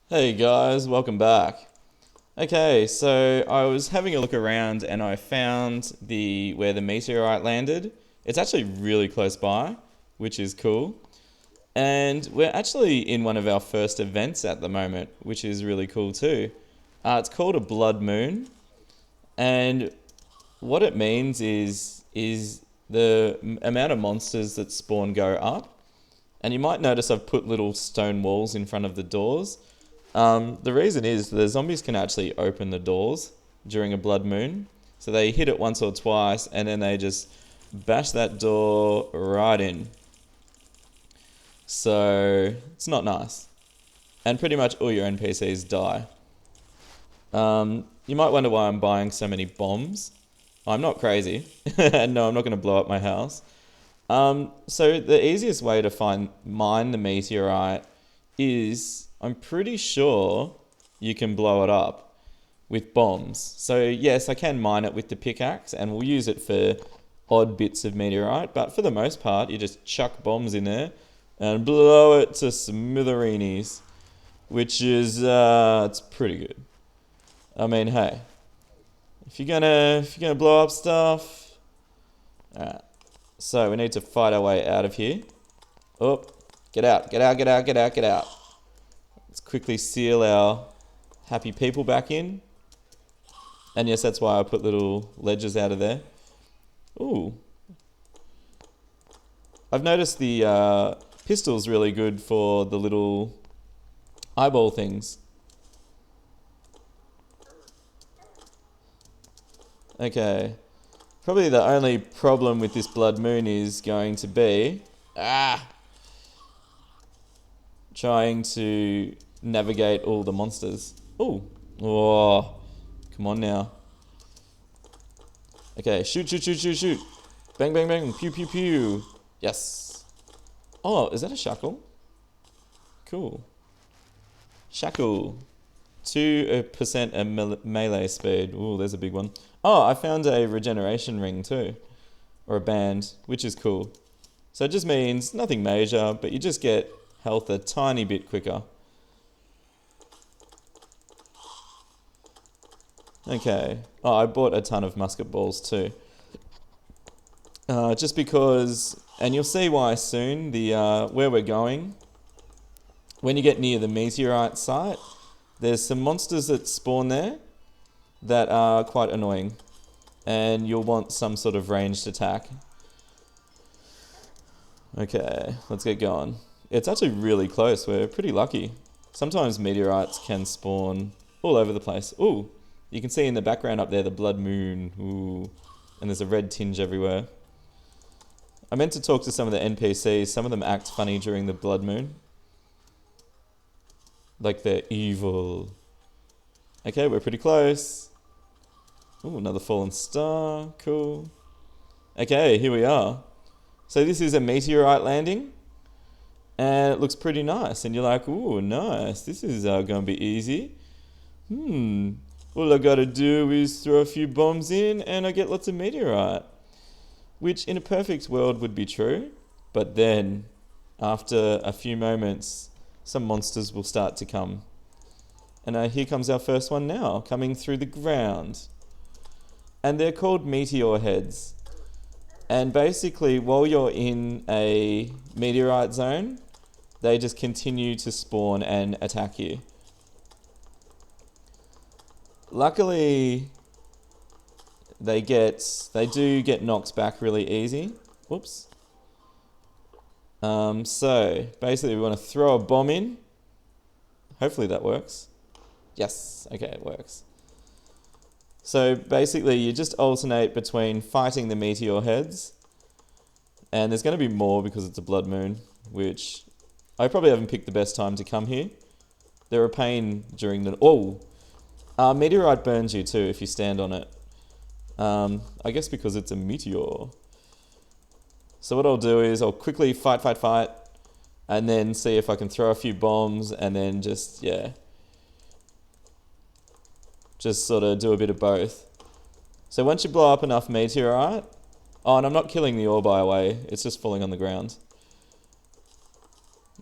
Hey guys, welcome back. Okay, so I was having a look around and I found where the meteorite landed. It's actually really close by, which is cool. And we're actually in one of our first events at the moment, which is really cool too. It's called a blood moon, and what it means is the amount of monsters that spawn go up. And you might notice I've put little stone walls in front of the doors. The reason is the zombies can actually open the doors during a blood moon. So they hit it once or twice and then they just bash that door right in. So it's not nice. And pretty much all your NPCs die. You might wonder why I'm buying so many bombs. I'm not crazy. And no, I'm not going to blow up my house. So the easiest way to mine the meteorite is, I'm pretty sure you can blow it up with bombs. So yes, I can mine it with the pickaxe and we'll use it for odd bits of meteorite, but for the most part, you just chuck bombs in there and blow it to smithereens, which is, it's pretty good. I mean, hey, if you're gonna blow up stuff, alright. So we need to fight our way out of here. Oh, get out, get out, get out, get out, get out. Let's quickly seal our happy people back in. And yes, that's why I put little ledges out of there. Ooh. I've noticed the pistol's really good for the little eyeball things. Okay. Probably the only problem with this blood moon is going to be trying to navigate all the monsters. Ooh. Oh, come on now. Okay, shoot, shoot, shoot, shoot, shoot. Bang, bang, bang. Pew, pew, pew. Yes. Oh, is that a shackle? Cool. Shackle. 2% melee speed. Ooh, there's a big one. Oh, I found a regeneration ring too. Or a band, which is cool. So it just means nothing major, but you just get health a tiny bit quicker. Okay. Oh, I bought a ton of musket balls too. Just because, and you'll see why soon, where we're going. When you get near the meteorite site, there's some monsters that spawn there that are quite annoying. And you'll want some sort of ranged attack. Okay, let's get going. It's actually really close. We're pretty lucky. Sometimes meteorites can spawn all over the place. Ooh, you can see in the background up there the blood moon. Ooh, and there's a red tinge everywhere. I meant to talk to some of the NPCs. Some of them act funny during the blood moon. Like they're evil. Okay, we're pretty close. Ooh, another fallen star. Cool. Okay, here we are. So this is a meteorite landing. And it looks pretty nice. And you're like, ooh, nice. This is going to be easy. All I got to do is throw a few bombs in and I get lots of meteorite. Which in a perfect world would be true. But then, after a few moments, some monsters will start to come. And here comes our first one now, coming through the ground. And they're called meteor heads. And basically, while you're in a meteorite zone, they just continue to spawn and attack you. Luckily, they do get knocked back really easy. Whoops. So, basically we want to throw a bomb in. Hopefully that works. Yes, okay, it works. So basically you just alternate between fighting the meteor heads, and there's going to be more because it's a blood moon, which I probably haven't picked the best time to come here. They're a pain during the... Oh! Meteorite burns you too if you stand on it. I guess because it's a meteor. So what I'll do is I'll quickly fight, and then see if I can throw a few bombs, and then just sort of do a bit of both. So once you blow up enough meteorite... Oh, and I'm not killing the ore, by the way. It's just falling on the ground.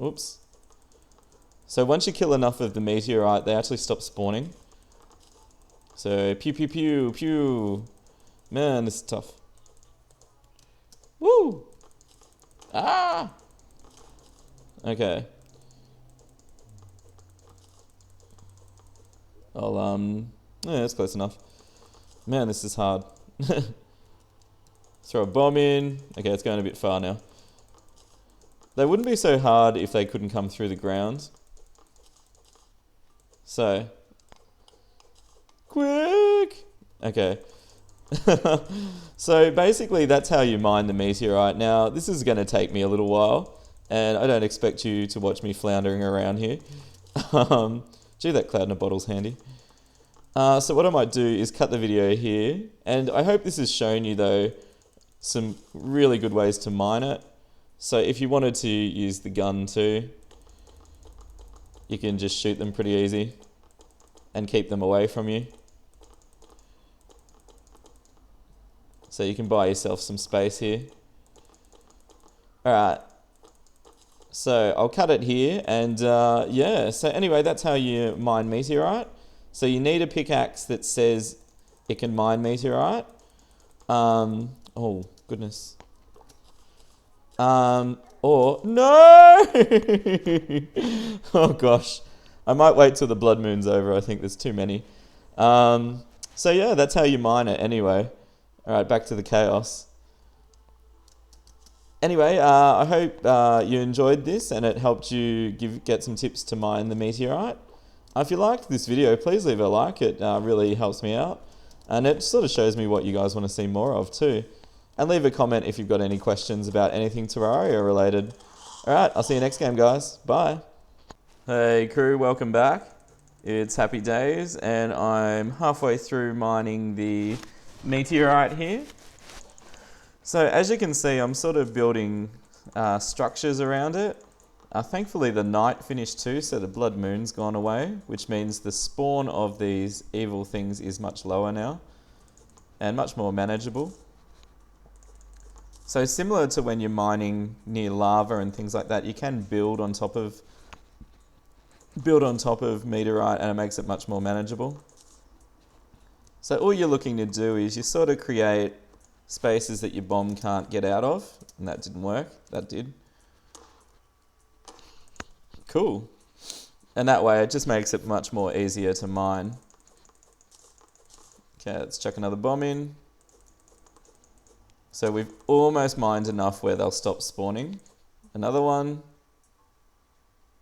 Oops. So once you kill enough of the meteorite, they actually stop spawning. So pew pew pew pew. Man, this is tough. Woo! Ah! Okay. Yeah, that's close enough. Man, this is hard. Throw a bomb in. Okay, it's going a bit far now. They wouldn't be so hard if they couldn't come through the ground. So. Quick! Okay. So basically that's how you mine the meteorite. Now, this is going to take me a little while, and I don't expect you to watch me floundering around here. Gee, that cloud in a bottle's handy. So what I might do is cut the video here, and I hope this has shown you, though, some really good ways to mine it. So if you wanted to use the gun too, you can just shoot them pretty easy and keep them away from you. So you can buy yourself some space here. Alright, so I'll cut it here, and yeah, so anyway, that's how you mine meteorite. So you need a pickaxe that says it can mine meteorite. Oh, goodness. Or, no! Oh gosh, I might wait till the blood moon's over. I think there's too many. So yeah, that's how you mine it anyway. Alright, back to the chaos. Anyway, I hope you enjoyed this and it helped you get some tips to mine the meteorite. If you liked this video, please leave a like. It really helps me out. And it sort of shows me what you guys want to see more of too. And leave a comment if you've got any questions about anything Terraria related. Alright, I'll see you next game, guys. Bye. Hey crew, welcome back. It's HappyDays, and I'm halfway through mining the meteorite here. So as you can see, I'm sort of building structures around it. Thankfully the night finished too, so the blood moon's gone away, which means the spawn of these evil things is much lower now and much more manageable. So similar to when you're mining near lava and things like that, you can build on top of meteorite, and it makes it much more manageable. So all you're looking to do is you sort of create spaces that your bomb can't get out of, and that didn't work. That did. Cool. And that way it just makes it much more easier to mine. Okay, let's chuck another bomb in. So we've almost mined enough where they'll stop spawning. Another one.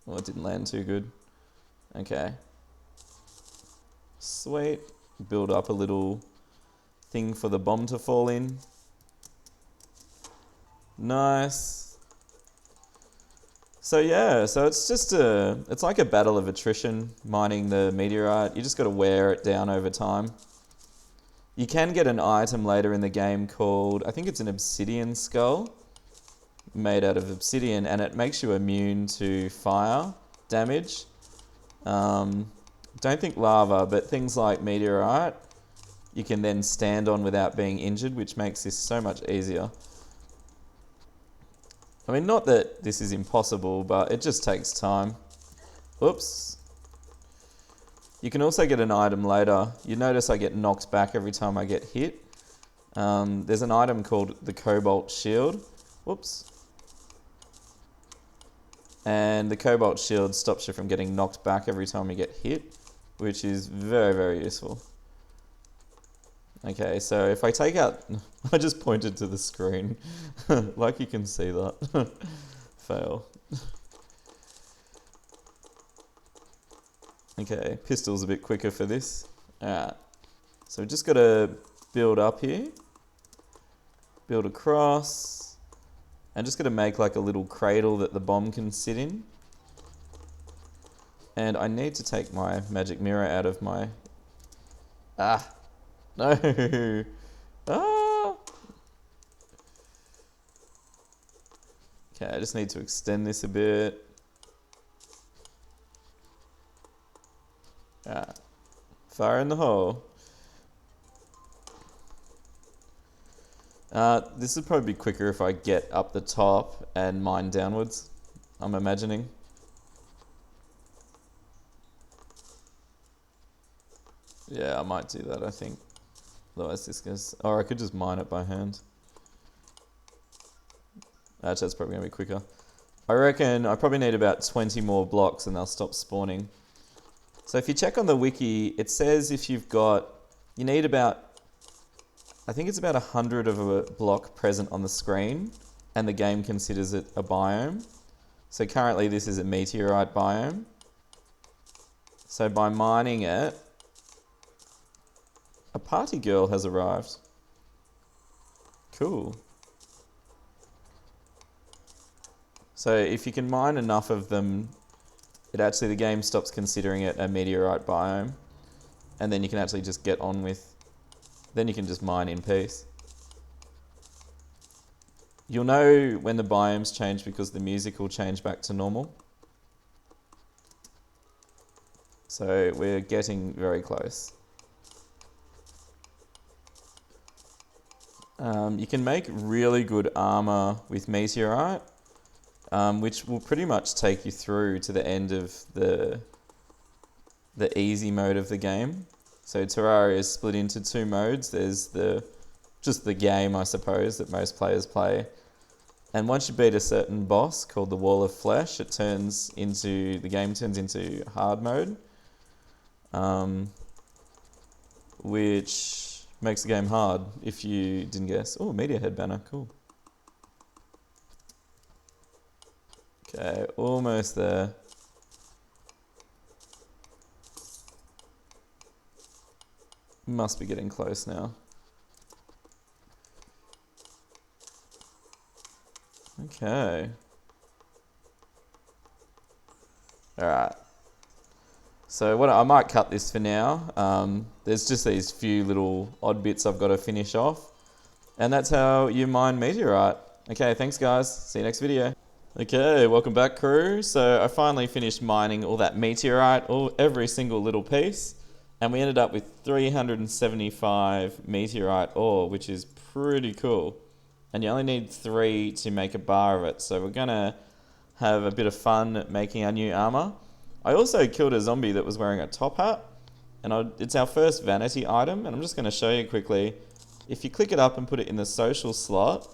Oh, it didn't land too good. Okay. Sweet. Build up a little thing for the bomb to fall in. Nice. So yeah, so it's just it's like a battle of attrition mining the meteorite. You just got to wear it down over time. You can get an item later in the game called, I think it's an obsidian skull, made out of obsidian, and it makes you immune to fire damage. Don't think lava, but things like meteorite, you can then stand on without being injured, which makes this so much easier. I mean, not that this is impossible, but it just takes time. Oops. You can also get an item later. You notice I get knocked back every time I get hit. There's an item called the Cobalt Shield. Whoops. And the Cobalt Shield stops you from getting knocked back every time you get hit, which is very, very useful. Okay, so if I take out... I just pointed to the screen. Like you can see that. Fail. Okay, pistol's a bit quicker for this. Alright, so we've just got to build up here. Build across. And just got to make like a little cradle that the bomb can sit in. And I need to take my magic mirror out of my... Ah! No! Ah! Okay, I just need to extend this a bit. Alright. Fire in the hole. This would probably be quicker if I get up the top and mine downwards, I'm imagining. Yeah, I might do that, I think. Otherwise this goes... Or I could just mine it by hand. Actually, that's probably going to be quicker. I reckon I probably need about 20 more blocks and they'll stop spawning. So if you check on the wiki, it says if you've got... You need about... I think it's about 100 of a block present on the screen, and the game considers it a biome. So currently this is a meteorite biome. So by mining it, a party girl has arrived. Cool. So if you can mine enough of them, the game stops considering it a meteorite biome, and then you can actually just get on with... Then you can just mine in peace. You'll know when the biomes change because the music will change back to normal. So we're getting very close. You can make really good armor with meteorite, which will pretty much take you through to the end of the easy mode of the game. So Terraria is split into two modes. There's just the game, I suppose, that most players play. And once you beat a certain boss called the Wall of Flesh, the game turns into hard mode, which makes the game hard if you didn't guess. Oh, meteor head banner, cool. Okay, almost there. Must be getting close now. Okay. Alright. So I might cut this for now. There's just these few little odd bits I've got to finish off. And that's how you mine meteorite. Okay, thanks guys. See you next video. Okay, welcome back crew. So I finally finished mining all that meteorite, every single little piece. And we ended up with 375 meteorite ore, which is pretty cool. And you only need 3 to make a bar of it. So we're going to have a bit of fun making our new armor. I also killed a zombie that was wearing a top hat. And it's our first vanity item. And I'm just going to show you quickly. If you click it up and put it in the social slot,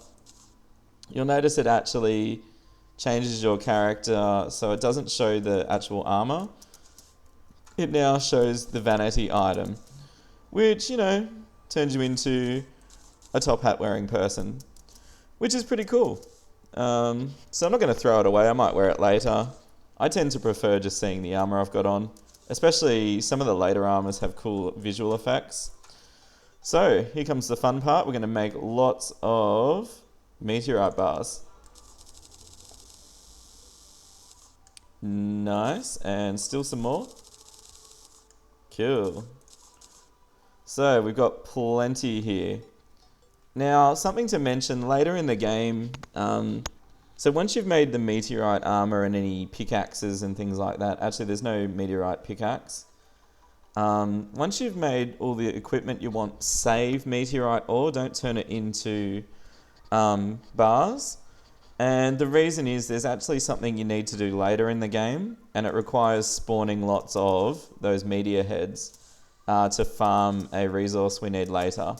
you'll notice it actually changes your character. So it doesn't show the actual armor. It now shows the vanity item, which, turns you into a top hat wearing person, which is pretty cool. So I'm not going to throw it away. I might wear it later. I tend to prefer just seeing the armor I've got on, especially some of the later armors have cool visual effects. So here comes the fun part. We're going to make lots of meteorite bars. Nice, and still some more. Cool. So we've got plenty here. Now, something to mention later in the game. So once you've made the meteorite armor and any pickaxes and things like that, actually there's no meteorite pickaxe. Once you've made all the equipment you want, save meteorite ore, don't turn it into bars. And the reason is there's actually something you need to do later in the game, and it requires spawning lots of those meteor heads to farm a resource we need later.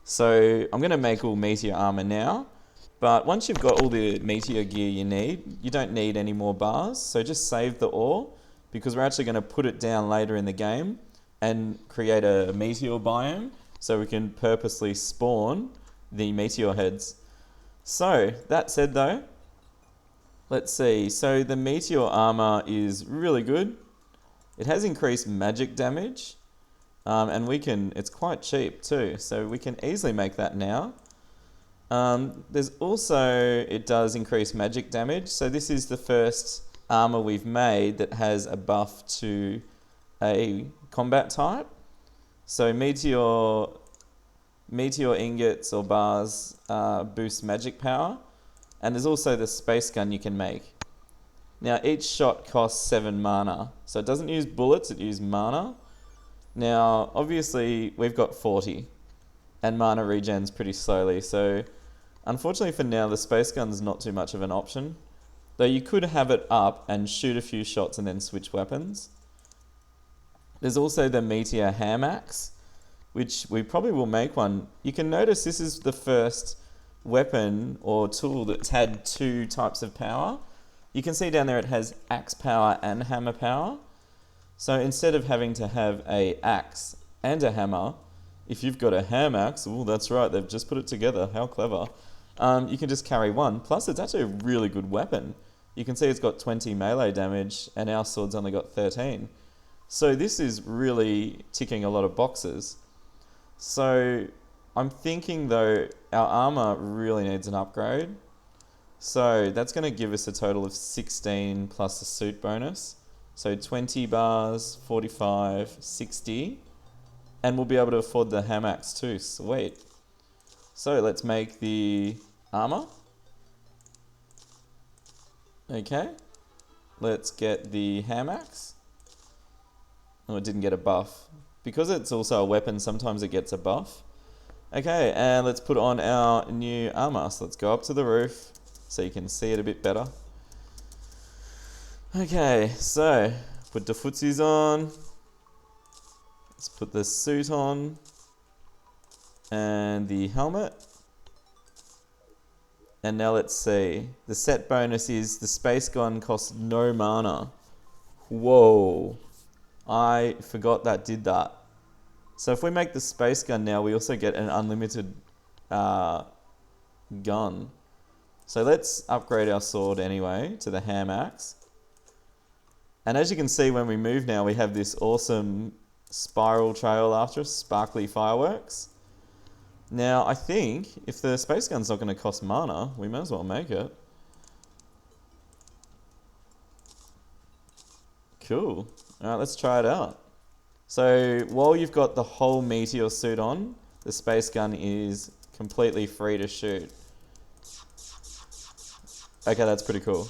So I'm going to make all meteor armor now, but once you've got all the meteor gear you need, you don't need any more bars, so just save the ore, because we're actually going to put it down later in the game and create a meteor biome, so we can purposely spawn the meteor heads. So, that said though, let's see. So the meteor armor is really good. It has increased magic damage, and it's quite cheap too, so we can easily make that now. There's also, it does increase magic damage. So this is the first armor we've made that has a buff to a combat type. So meteor ingots or bars boost magic power, and there's also the space gun you can make. Now each shot costs 7 mana, so it doesn't use bullets, it uses mana. Now obviously we've got 40 and mana regens pretty slowly, so unfortunately for now the space gun's not too much of an option, though you could have it up and shoot a few shots and then switch weapons. There's also the Meteor Ham Axe, which we probably will make one. You can notice this is the first weapon or tool that's had 2 types of power. You can see down there it has axe power and hammer power. So instead of having to have a axe and a hammer, if you've got a ham axe, oh, that's right, they've just put it together. How clever. You can just carry one. Plus, it's actually a really good weapon. You can see it's got 20 melee damage, and our sword's only got 13. So this is really ticking a lot of boxes. So I'm thinking, though, our armor really needs an upgrade. So that's going to give us a total of 16 plus a suit bonus. So 20 bars, 45, 60. And we'll be able to afford the ham axe too. Sweet. So let's make the armor. Okay. Let's get the ham axe. Oh, it didn't get a buff. Because it's also a weapon, sometimes it gets a buff. Okay, and let's put on our new armor. So let's go up to the roof so you can see it a bit better. Okay, so put the footsies on. Let's put the suit on. And the helmet. And now let's see. The set bonus is the space gun costs no mana. Whoa. I forgot that did that. So if we make the space gun now, we also get an unlimited gun. So let's upgrade our sword anyway to the ham axe. And as you can see, when we move now, we have this awesome spiral trail after us, sparkly fireworks. Now, I think if the space gun's not going to cost mana, we may as well make it. Cool. Alright, let's try it out. So, while you've got the whole meteor suit on, the space gun is completely free to shoot. Okay, that's pretty cool.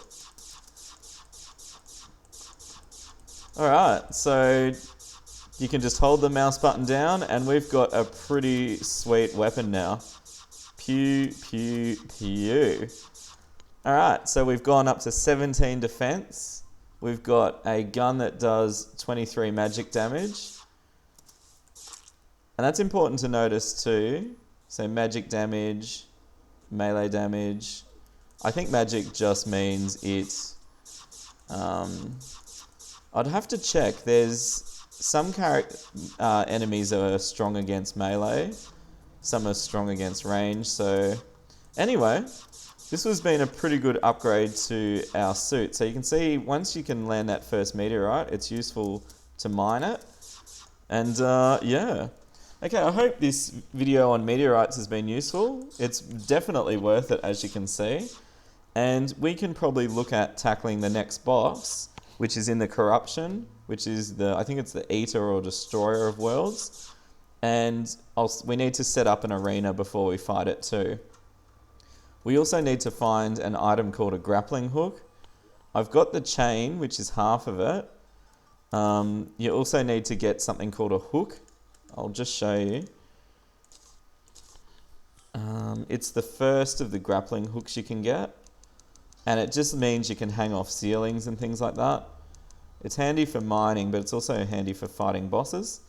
Alright, so you can just hold the mouse button down and we've got a pretty sweet weapon now. Pew, pew, pew. Alright, so we've gone up to 17 defense. We've got a gun that does 23 magic damage. And that's important to notice too. So magic damage, melee damage. I think magic just means it... I'd have to check. There's some enemies are strong against melee. Some are strong against range. So anyway, this has been a pretty good upgrade to our suit. So you can see once you can land that first meteorite, it's useful to mine it. And yeah. Okay, I hope this video on meteorites has been useful. It's definitely worth it, as you can see. And we can probably look at tackling the next boss, which is in the corruption, which is I think it's the Eater or Destroyer of Worlds. And we need to set up an arena before we fight it too. We also need to find an item called a grappling hook. I've got the chain, which is half of it. You also need to get something called a hook. I'll just show you. It's the first of the grappling hooks you can get. And it just means you can hang off ceilings and things like that. It's handy for mining, but it's also handy for fighting bosses.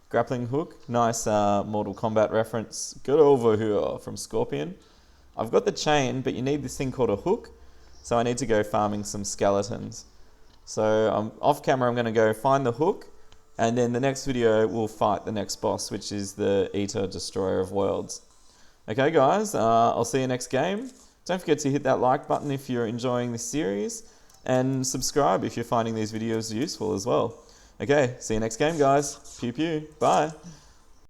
Grappling hook, nice Mortal Kombat reference. Get over here from Scorpion. I've got the chain, but you need this thing called a hook. So I need to go farming some skeletons. So off camera, I'm going to go find the hook. And then the next video, we'll fight the next boss, which is the Eater Destroyer of Worlds. Okay, guys, I'll see you next game. Don't forget to hit that like button if you're enjoying this series. And subscribe if you're finding these videos useful as well. Okay, see you next game, guys. Pew pew. Bye.